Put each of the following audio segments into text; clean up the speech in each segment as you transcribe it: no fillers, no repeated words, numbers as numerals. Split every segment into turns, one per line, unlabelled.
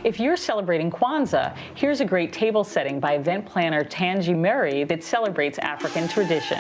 If you're celebrating Kwanzaa, here's a great table setting by event planner Tanji Murray that celebrates African tradition.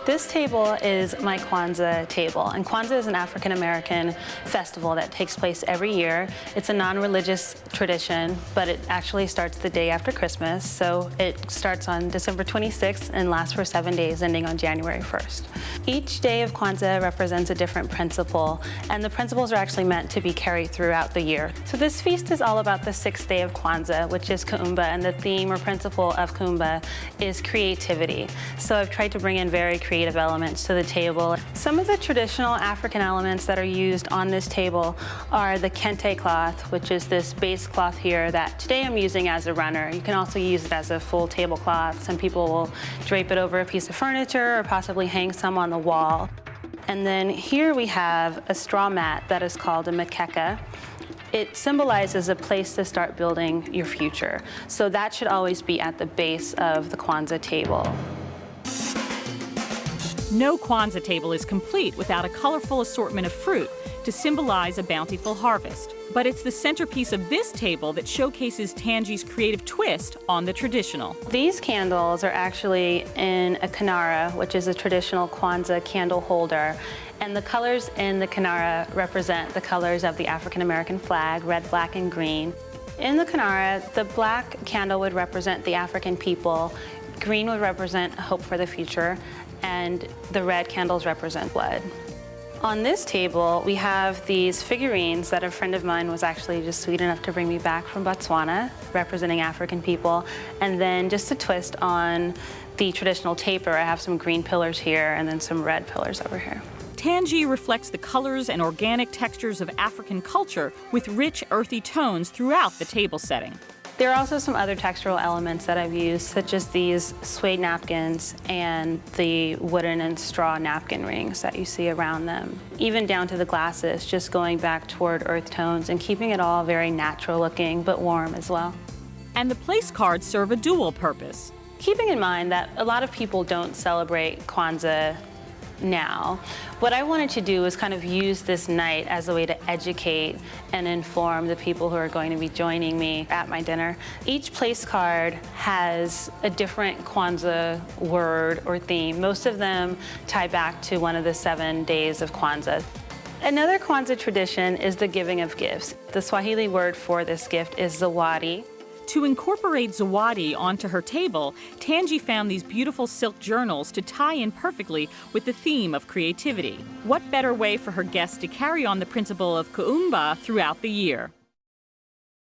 This table is my Kwanzaa table, and Kwanzaa is an African-American festival that takes place every year. It's a non-religious tradition, but it actually starts the day after Christmas, so it starts on December 26th and lasts for 7 days, ending on January 1st. Each day of Kwanzaa represents a different principle, and the principles are actually meant to be carried throughout the year. So this feast is all about the 6th day of Kwanzaa, which is Kuumba, and the theme or principle of Kuumba is creativity. So I've tried to bring in very creative elements to the table. Some of the traditional African elements that are used on this table are the kente cloth, which is this base cloth here that today I'm using as a runner. You can also use it as a full tablecloth. Some people will drape it over a piece of furniture or possibly hang some on the wall. And then here we have a straw mat that is called a makeka. It symbolizes a place to start building your future. So that should always be at the base of the Kwanzaa table.
No Kwanzaa table is complete without a colorful assortment of fruit to symbolize a bountiful harvest. But it's the centerpiece of this table that showcases Tanji's creative twist on the traditional.
These candles are actually in a kinara, which is a traditional Kwanzaa candle holder. And the colors in the kinara represent the colors of the African American flag, red, black, and green. In the kinara, the black candle would represent the African people, green would represent hope for the future, and the red candles represent blood. On this table, we have these figurines that a friend of mine was actually just sweet enough to bring me back from Botswana, representing African people. And then just a twist on the traditional taper, I have some green pillars here and then some red pillars over here.
Tanji reflects the colors and organic textures of African culture with rich, earthy tones throughout the table setting.
There are also some other textural elements that I've used, such as these suede napkins and the wooden and straw napkin rings that you see around them. Even down to the glasses, just going back toward earth tones and keeping it all very natural looking, but warm as well.
And the place cards serve a dual purpose.
Keeping in mind that a lot of people don't celebrate Kwanzaa now, what I wanted to do was kind of use this night as a way to educate and inform the people who are going to be joining me at my dinner. Each place card has a different Kwanzaa word or theme. Most of them tie back to one of the 7 days of Kwanzaa. Another Kwanzaa tradition is the giving of gifts. The Swahili word for this gift is zawadi.
To incorporate zawadi onto her table, Tanji found these beautiful silk journals to tie in perfectly with the theme of creativity. What better way for her guests to carry on the principle of Kuumba throughout the year?